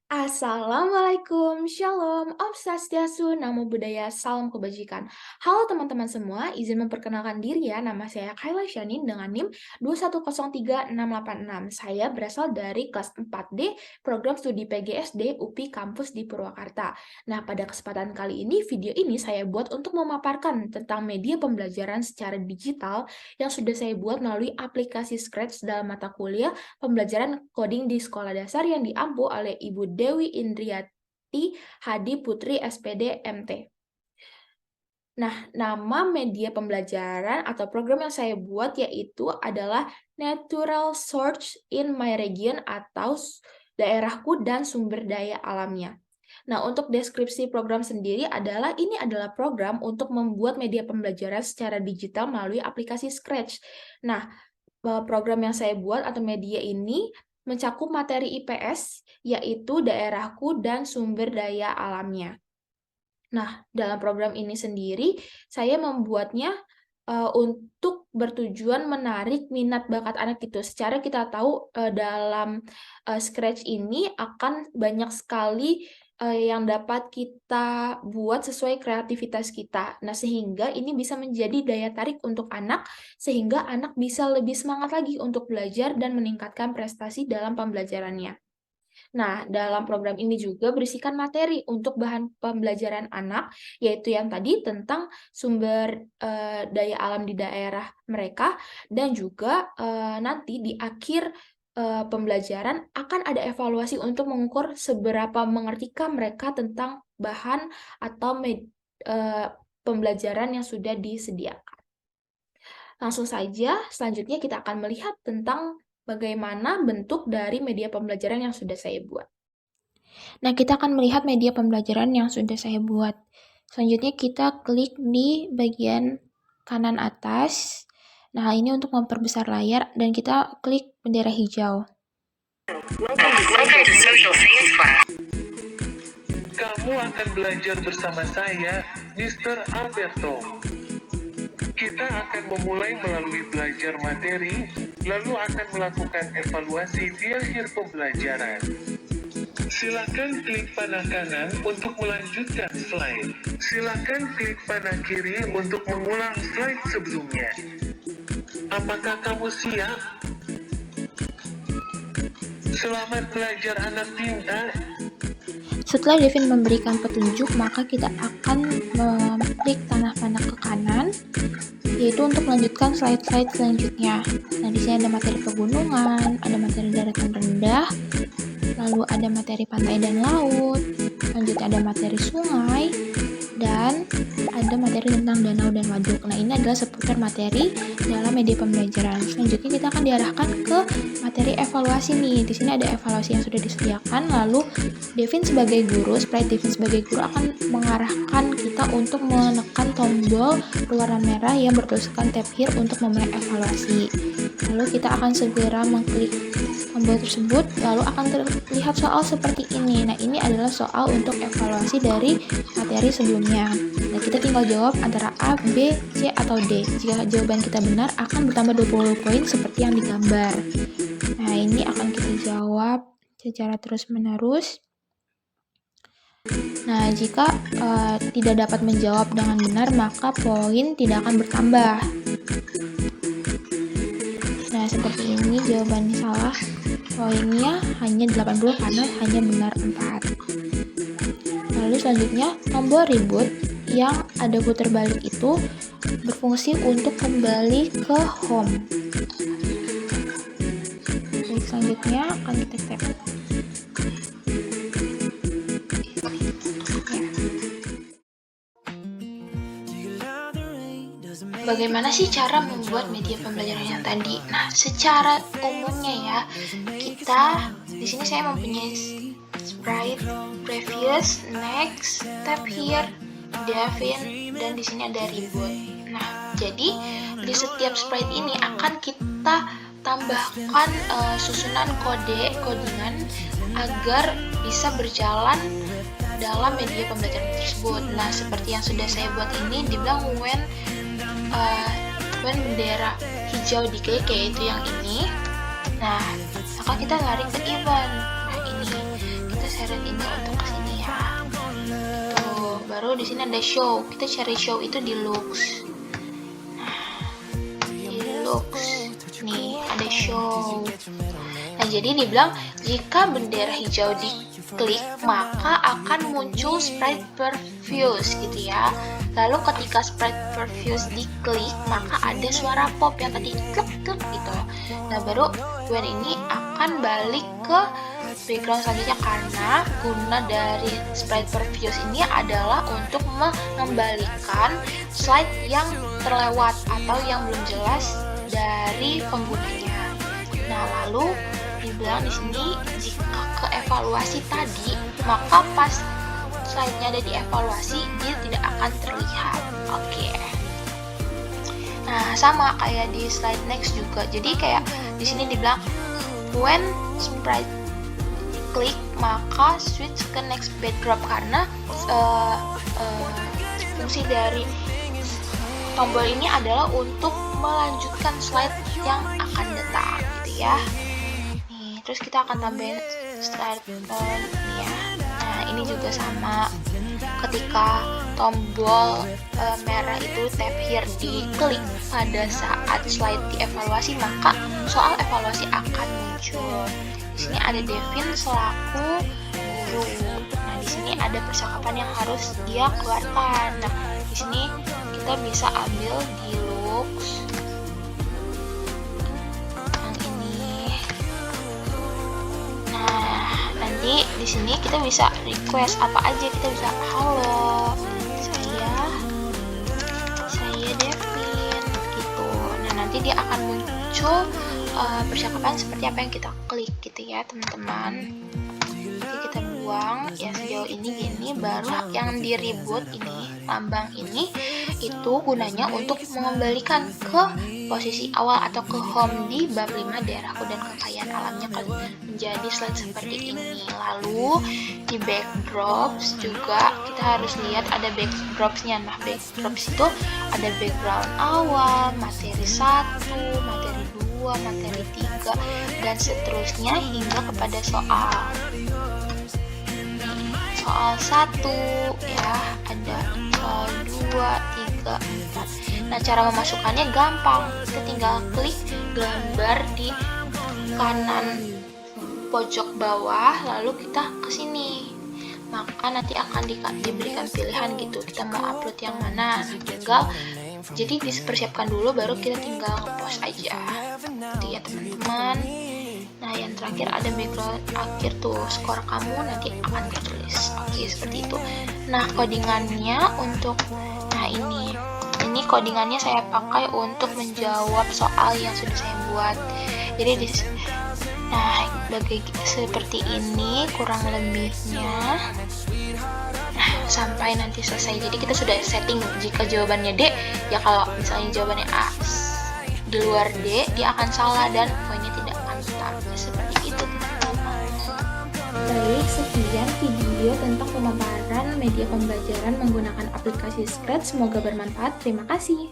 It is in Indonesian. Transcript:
Assalamualaikum, Shalom, Om Swastiastu, Namo Buddhaya, Salam Kebajikan. Halo teman-teman semua, izin memperkenalkan diri ya, nama saya Kayla Shanin dengan NIM 2103686. Saya berasal dari kelas 4D, Program Studi PGSD UPI Kampus di Purwakarta. Nah, pada kesempatan kali ini, video ini saya buat untuk memaparkan tentang media pembelajaran secara digital yang sudah saya buat melalui aplikasi Scratch dalam mata kuliah pembelajaran coding di sekolah dasar yang diampu oleh Ibu Dewi Indriati Hadi Putri SPD MT. Nah, nama media pembelajaran atau program yang saya buat yaitu adalah Natural Search in My Region atau daerahku dan sumber daya alamnya. Nah, untuk deskripsi program sendiri ini adalah program untuk membuat media pembelajaran secara digital melalui aplikasi Scratch. Nah, program yang saya buat atau media ini mencakup materi IPS, yaitu daerahku dan sumber daya alamnya. Nah, dalam program ini sendiri, saya membuatnya untuk bertujuan menarik minat bakat anak gitu. Secara kita tahu dalam Scratch ini akan banyak sekali yang dapat kita buat sesuai kreativitas kita. Nah, sehingga ini bisa menjadi daya tarik untuk anak, sehingga anak bisa lebih semangat lagi untuk belajar dan meningkatkan prestasi dalam pembelajarannya. Nah, dalam program ini juga berisikan materi untuk bahan pembelajaran anak, yaitu yang tadi tentang sumber daya alam di daerah mereka, dan juga nanti di akhir pembelajaran akan ada evaluasi untuk mengukur seberapa mengertikah mereka tentang bahan atau pembelajaran yang sudah disediakan. Langsung saja, selanjutnya kita akan melihat tentang bagaimana bentuk dari media pembelajaran yang sudah saya buat. Nah, kita akan melihat media pembelajaran yang sudah saya buat. Selanjutnya kita klik di bagian kanan atas. Nah, hal ini untuk memperbesar layar dan kita klik bendera hijau. Welcome to Social Science Class. Kamu akan belajar bersama saya, Mr. Alberto. Kita akan memulai melalui belajar materi, lalu akan melakukan evaluasi di akhir pembelajaran. Silakan klik panah kanan untuk melanjutkan slide. Silakan klik panah kiri untuk mengulang slide sebelumnya. Apakah kamu siap? Selamat belajar anak pintar. Setelah Devin memberikan petunjuk, maka kita akan mengklik tanah panah ke kanan, yaitu untuk melanjutkan slide-slide selanjutnya. Nah, di sini ada materi pegunungan, ada materi daratan rendah, lalu ada materi pantai dan laut, lanjut ada materi sungai, dan ada materi tentang danau dan waduk. Nah, ini adalah seputar materi dalam media pembelajaran. Selanjutnya kita akan diarahkan ke materi evaluasi nih. Di sini ada evaluasi yang sudah disediakan, lalu Devin sebagai guru, sprite Devin sebagai guru akan mengarahkan kita untuk menekan tombol berwarna merah yang bertuliskan tab here untuk memulai evaluasi. Lalu kita akan segera mengklik tombol tersebut, lalu akan terlihat soal seperti ini. Nah, ini adalah soal untuk evaluasi dari materi sebelumnya. Nah, kita tinggal jawab antara A, B, C, atau D. Jika jawaban kita benar, akan bertambah 20 poin seperti yang digambar. Nah, ini akan kita jawab secara terus-menerus. Nah, jika tidak dapat menjawab dengan benar, maka poin tidak akan bertambah. Nah, seperti ini jawabannya salah. Poinnya hanya 80 karena hanya benar 4. Lalu selanjutnya, tombol reboot yang ada putar balik itu berfungsi untuk kembali ke home. Baik, selanjutnya akan kita tap. Bagaimana sih cara membuat media pembelajaran yang tadi? Nah, secara umumnya ya, kita di sini saya mempunyai sprite, previous, next, tab here, Devin, dan di sini ada reboot. Nah, jadi di setiap sprite ini akan kita tambahkan susunan codingan agar bisa berjalan dalam media pembelajaran tersebut. Nah, seperti yang sudah saya buat ini, dibilang when bendera hijau diklik, yaitu yang ini. Nah, maka kita lari ke event. Nah, ini kita seret ini untuk kesini ya. Tuh, baru di sini ada show. Kita cari show itu di looks. Di looks. Nih, ada show. Nah, jadi dibilang jika bendera hijau diklik, maka akan muncul sprite previews gitu ya. Lalu ketika sprite previews diklik, maka ada suara pop yang tadi klik gitu. Nah, baru when ini akan balik ke background selanjutnya, karena guna dari sprite previews ini adalah untuk mengembalikan slide yang terlewat atau yang belum jelas dari penggunanya. Nah, lalu dibilang di sini jika ke evaluasi tadi, maka pas slide-nya ada di evaluasi, dia tidak akan terlihat. Oke. Nah, sama kayak di slide next juga. Jadi kayak di sini dibilang when sprite klik, maka switch ke next backdrop, karena fungsi dari tombol ini adalah untuk melanjutkan slide yang akan datang gitu ya. Nih, terus kita akan tambahin slide nih ya. Nah, ini juga sama. Ketika tombol merah itu tap here diklik pada saat slide dievaluasi, maka soal evaluasi akan muncul. Di sini ada Devin selaku guru. Nah, di sini ada percakapan yang harus dia keluarkan. Nah, di sini kita bisa ambil di looks yang ini. Nah, nanti di sini kita bisa request apa aja. Kita bisa halo, saya Devin gitu. Nah, nanti dia akan muncul percakapan seperti apa yang kita klik gitu ya teman-teman. Oke, kita buang ya sejauh ini gini. Baru yang di reboot ini, lambang ini itu gunanya untuk mengembalikan ke posisi awal atau ke home di bab 5 daerahku dan kekayaan alamnya menjadi slide seperti ini. Lalu di backdrops juga kita harus lihat ada backdropsnya. Nah, backdrops itu ada background awal, materi 1, materi 2, materi 3, dan seterusnya hingga kepada soal. Soal 1 ya, ada soal 2, 3, 4. Nah, cara memasukkannya gampang. Kita tinggal klik gambar di kanan pojok bawah, lalu kita ke sini. Maka nanti akan diberikan pilihan gitu. Kita mau upload yang mana. Nah, tinggal jadi dipersiapkan dulu, baru kita tinggal ngepost aja. Gitu ya teman-teman. Nah, yang terakhir ada background akhir tuh, skor kamu nanti akan tertulis. Oke, seperti itu. Nah, codingannya untuk ini codingannya saya pakai untuk menjawab soal yang sudah saya buat. Jadi seperti ini kurang lebihnya. Nah, sampai nanti selesai. Jadi kita sudah setting jika jawabannya D, ya kalau misalnya jawabannya A di luar D, dia akan salah dan poinnya tidak akan tetap. Seperti itu teman-teman. Baik, sekian video tentang pemaparan media pembelajaran menggunakan aplikasi Scratch. Semoga bermanfaat. Terima kasih.